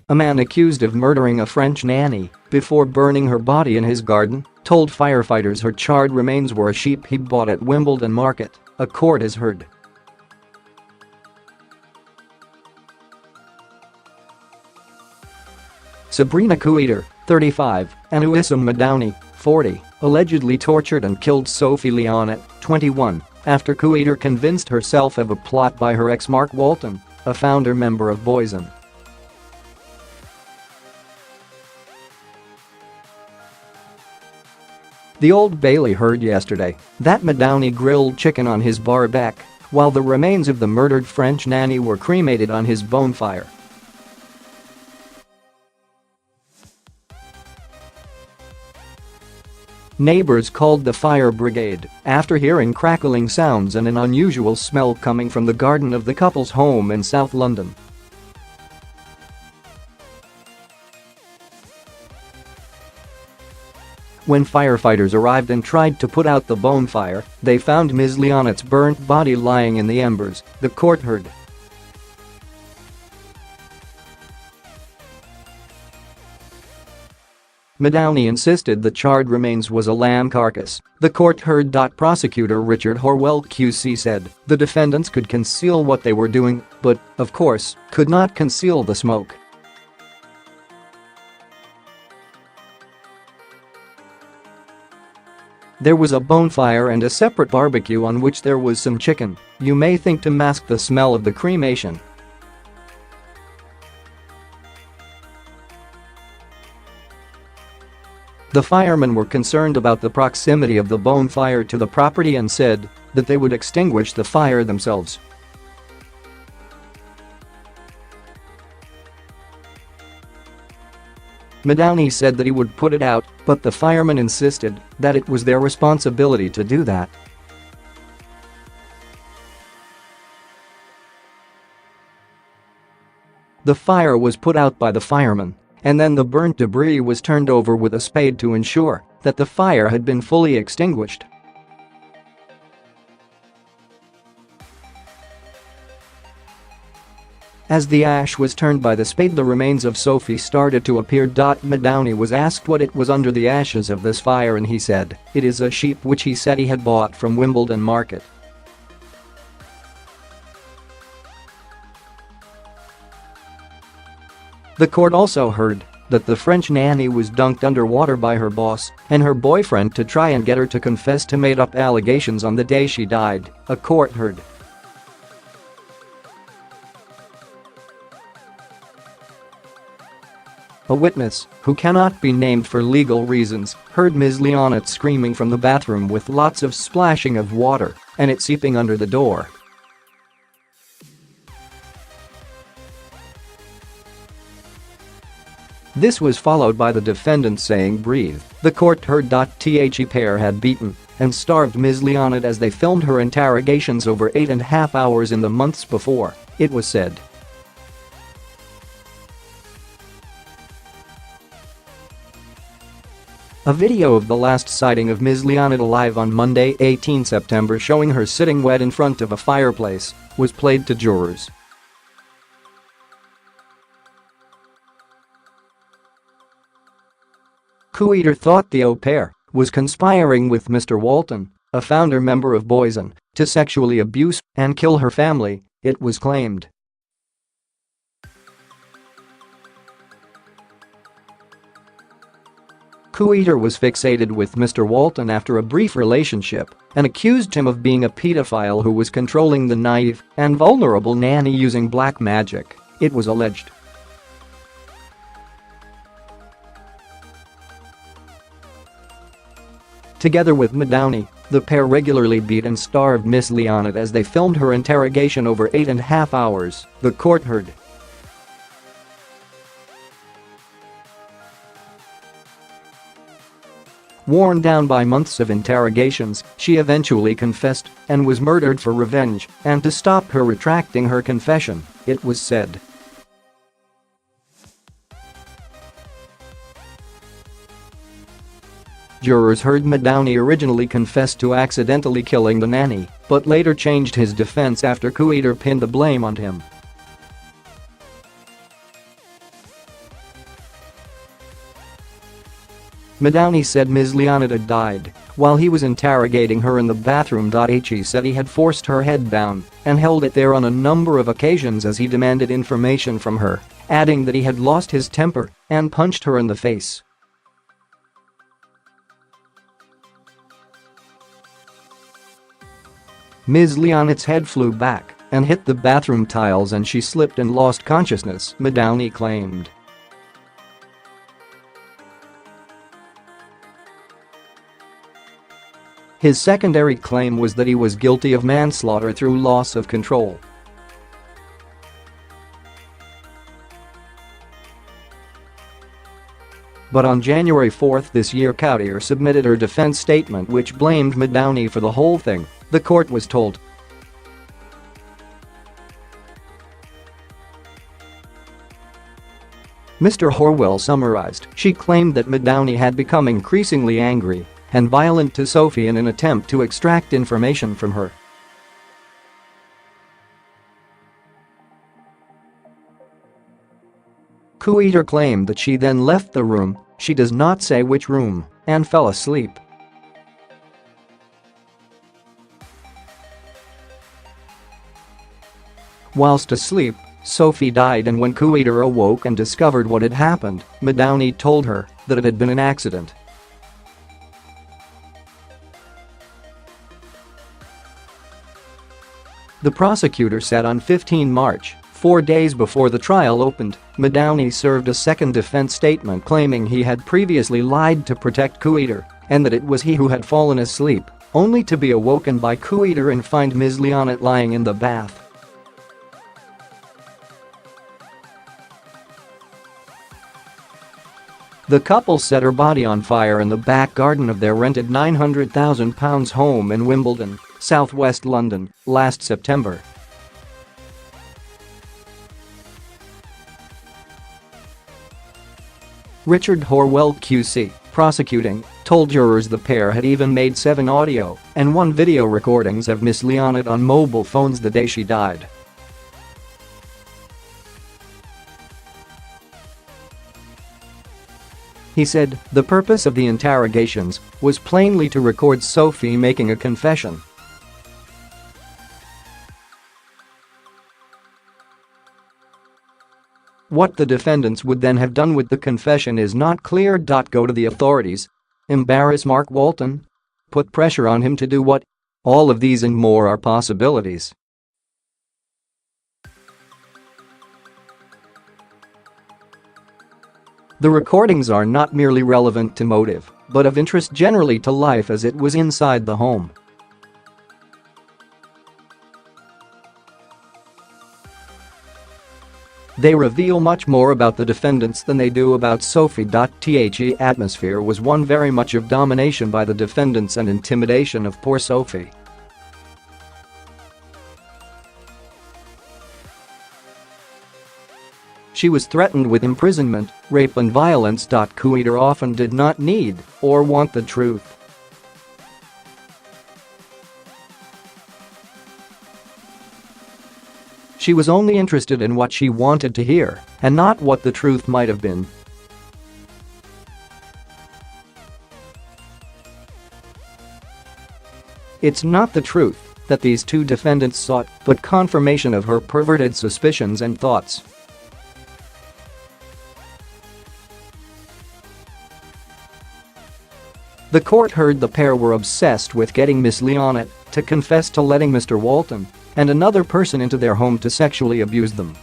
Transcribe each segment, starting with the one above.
A man accused of murdering a French nanny before burning her body in his garden told firefighters her charred remains were a sheep he bought at Wimbledon Market, a court has heard. Sabrina Kouider, 35, and Ouissem Medouni, 40, allegedly tortured and killed Sophie Lionnet, 21, after Kouider convinced herself of a plot by her ex Mark Walton, a founder member of Boyzone. The Old Bailey heard yesterday that Medouni grilled chicken on his barbeque, while the remains of the murdered French nanny were cremated on his bonfire. Neighbours called the fire brigade after hearing crackling sounds and an unusual smell coming from the garden of the couple's home in South London. When firefighters arrived and tried to put out the bonfire, they found Ms Lionet's burnt body lying in the embers, the court heard. Medouni insisted the charred remains was a lamb carcass, the court heard. Prosecutor Richard Horwell QC said the defendants could conceal what they were doing, but, of course, could not conceal the smoke. There was a bonfire and a separate barbecue on which there was some chicken, you may think to mask the smell of the cremation. The firemen were concerned about the proximity of the bonfire to the property and said that they would extinguish the fire themselves. Medouni said that he would put it out, but the firemen insisted that it was their responsibility to do that. The fire was put out by the firemen, and then the burnt debris was turned over with a spade to ensure that the fire had been fully extinguished. As the ash was turned by the spade, the remains of Sophie started to appear. Medouni was asked what it was under the ashes of this fire and he said it is a sheep which he said he had bought from Wimbledon Market. The court also heard that the French nanny was dunked under water by her boss and her boyfriend to try and get her to confess to made-up allegations on the day she died, a court heard. A witness, who cannot be named for legal reasons, heard Ms Lionnet screaming from the bathroom with lots of splashing of water and it seeping under the door. This was followed by the defendant saying breathe. The court heard. The pair had beaten and starved Ms Lionnet as they filmed her interrogations over 8.5 hours in the months before, it was said. A video of the last sighting of Ms Lionnet alive on Monday, 18 September showing her sitting wet in front of a fireplace was played to jurors. Kouider thought the au pair was conspiring with Mr Walton, a founder member of Boyzone, to sexually abuse and kill her family, it was claimed. Kouider was fixated with Mr Walton after a brief relationship and accused him of being a pedophile who was controlling the naive and vulnerable nanny using black magic, it was alleged. Together with Medouni, the pair regularly beat and starved Ms Lionnet as they filmed her interrogation over 8.5 hours, the court heard. Worn down by months of interrogations, she eventually confessed and was murdered for revenge and to stop her retracting her confession, it was said. Jurors heard Medouni originally confessed to accidentally killing the nanny, but later changed his defense after Kouider pinned the blame on him. Medouni said Ms Lionnet had died while he was interrogating her in the bathroom. He said he had forced her head down and held it there on a number of occasions as he demanded information from her, adding that he had lost his temper and punched her in the face. Ms Lionet's head flew back and hit the bathroom tiles and she slipped and lost consciousness, Medouni claimed. His secondary claim was that he was guilty of manslaughter through loss of control. But on January 4 this year, Kouider submitted her defense statement which blamed Medouni for the whole thing, the court was told. Mr Horwell summarized, she claimed that Medouni had become increasingly angry and violent to Sophie in an attempt to extract information from her. Kouider claimed that she then left the room, she does not say which room, and fell asleep. Whilst asleep, Sophie died, and when Kouider awoke and discovered what had happened, Medouni told her that it had been an accident. The prosecutor said on 15 March, 4 days before the trial opened, Medouni served a second defense statement claiming he had previously lied to protect Kouider and that it was he who had fallen asleep, only to be awoken by Kouider and find Ms Lionnet lying in the bath. The couple set her body on fire in the back garden of their rented £900,000 home in Wimbledon, southwest London, last September. Richard Horwell QC, prosecuting, told jurors the pair had even made 7 audio and 1 video recordings of Ms Lionnet on mobile phones the day she died. He said the purpose of the interrogations was plainly to record Sophie making a confession. What the defendants would then have done with the confession is not clear. Go to the authorities. Embarrass Mark Walton? Put pressure on him to do what? All of these and more are possibilities. The recordings are not merely relevant to motive, but of interest generally to life as it was inside the home. They reveal much more about the defendants than they do about Sophie. The atmosphere was one very much of domination by the defendants and intimidation of poor Sophie. She was threatened with imprisonment, rape and violence. Kouider often did not need or want the truth. She was only interested in what she wanted to hear and not what the truth might have been. It's not the truth that these 2 defendants sought, but confirmation of her perverted suspicions and thoughts. The court heard the pair were obsessed with getting Ms Lionnet to confess to letting Mr Walton and another person into their home to sexually abuse them.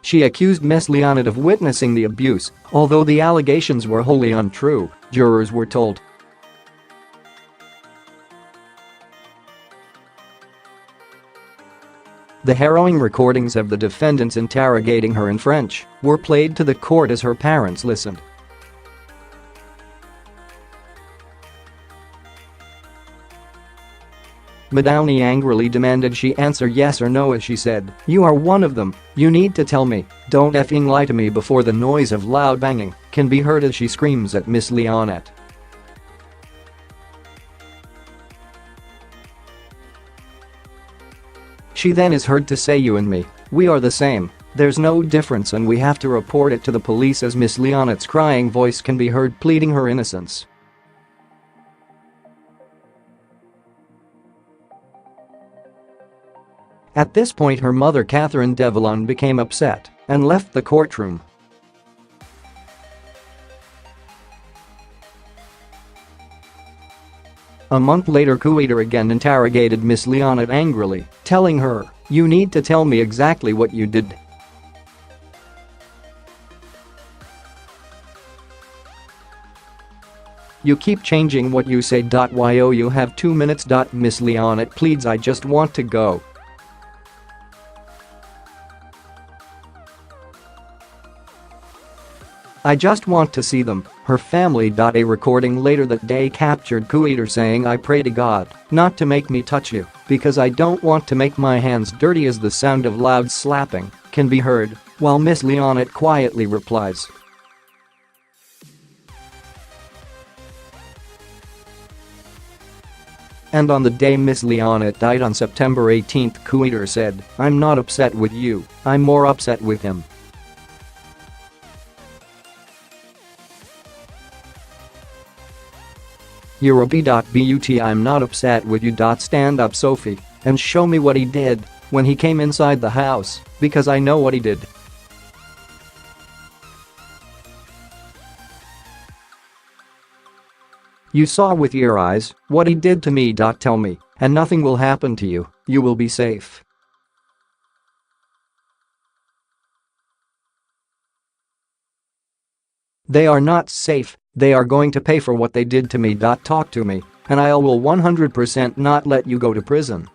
She accused Ms Lionnet of witnessing the abuse, although the allegations were wholly untrue, jurors were told. The harrowing recordings of the defendants interrogating her in French were played to the court as her parents listened. Medouni angrily demanded she answer yes or no as she said, "You are one of them, you need to tell me, don't effing lie to me," before the noise of loud banging can be heard as she screams at Ms Lionnet. She then is heard to say, "You and me, we are the same, There's no difference and we have to report it to the police as Ms Lionet's crying voice can be heard pleading her innocence. At this point her mother Catherine Devlin became upset and left the courtroom. A month later Kouider again interrogated Ms Lionnet angrily, telling her, "You need to tell me exactly what you did." "You keep changing what you say. Yo, you have 2 minutes. Ms Lionnet pleads, "I just want to go." "I just want to see them," her family. A recording later that day captured Kouider saying, "I pray to God not to make me touch you because I don't want to make my hands dirty," as the sound of loud slapping can be heard while Ms Lionnet quietly replies. And on the day Ms Lionnet died on September 18, Kouider said, "I'm not upset with you, I'm more upset with him." "You're a b.but I'm not upset with you. Stand up, Sophie, and show me what he did when he came inside the house, because I know what he did." "You saw with your eyes what he did to me. Tell me, and nothing will happen to you, you will be safe." "They are not safe, they are going to pay for what they did to me. Talk to me, and I will 100% not let you go to prison."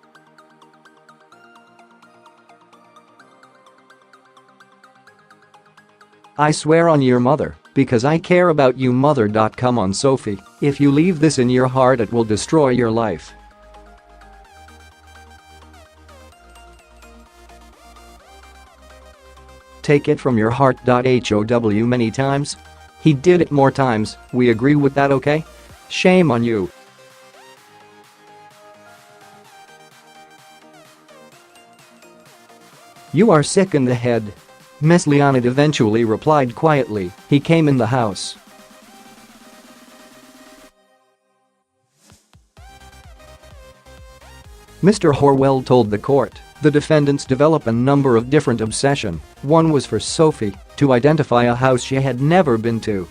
"I swear on your mother, because I care about you, mother. Come on, Sophie, if you leave this in your heart it will destroy your life." "Take it from your heart. How many times? He did it more times, we agree with that, okay? Shame on you." "You are sick in the head." Ms Lionnet eventually replied quietly, "He came in the house." Mr Horwell told the court, the defendants develop a number of different obsessions. One was for Sophie to identify a house she had never been to.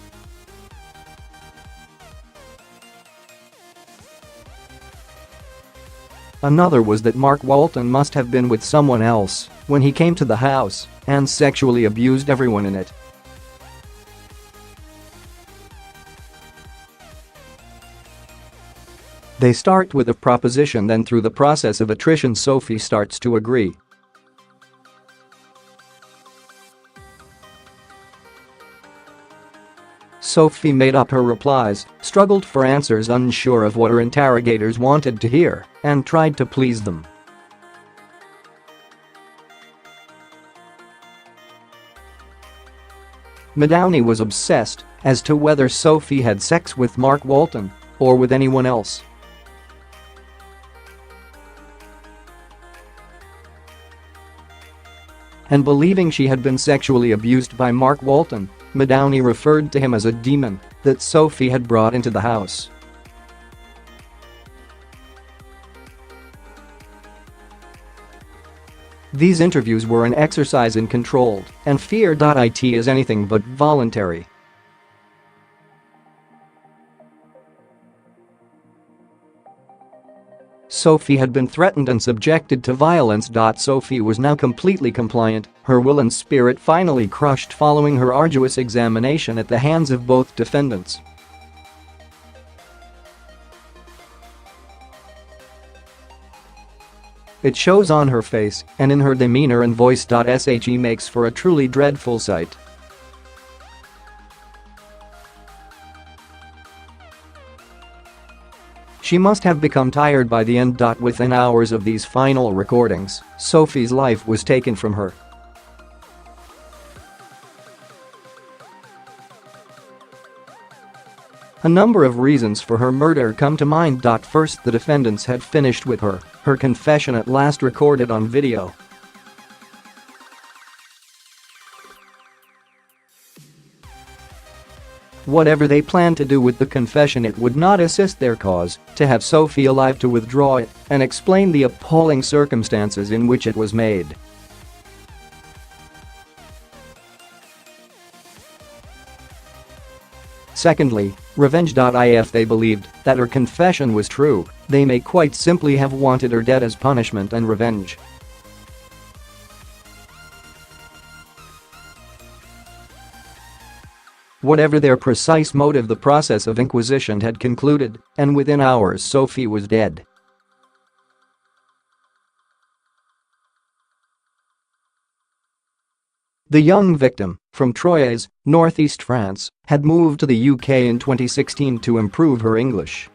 Another was that Mark Walton must have been with someone else when he came to the house and sexually abused everyone in it. They start with a proposition, then through the process of attrition Sophie starts to agree. Sophie made up her replies, struggled for answers unsure of what her interrogators wanted to hear, and tried to please them. Medouni was obsessed as to whether Sophie had sex with Mark Walton or with anyone else. And believing she had been sexually abused by Mark Walton, Medouni referred to him as a demon that Sophie had brought into the house. These interviews were an exercise in controlled and fear.It is anything but voluntary. Sophie had been threatened and subjected to violence. Sophie was now completely compliant, her will and spirit finally crushed following her arduous examination at the hands of both defendants. It shows on her face and in her demeanor and voice. She makes for a truly dreadful sight. She must have become tired by the end. Within hours of these final recordings, Sophie's life was taken from her. A number of reasons for her murder come to mind. First, the defendants had finished with her confession at last recorded on video. whatever they planned to do with the confession, it would not assist their cause to have Sophie alive to withdraw it and explain the appalling circumstances in which it was made. Secondly, revenge.I. If they believed that her confession was true, they may quite simply have wanted her dead as punishment and revenge. Whatever their precise motive, the process of inquisition had concluded, and within hours Sophie was dead. The young victim, from Troyes, northeast France, had moved to the UK in 2016 to improve her English.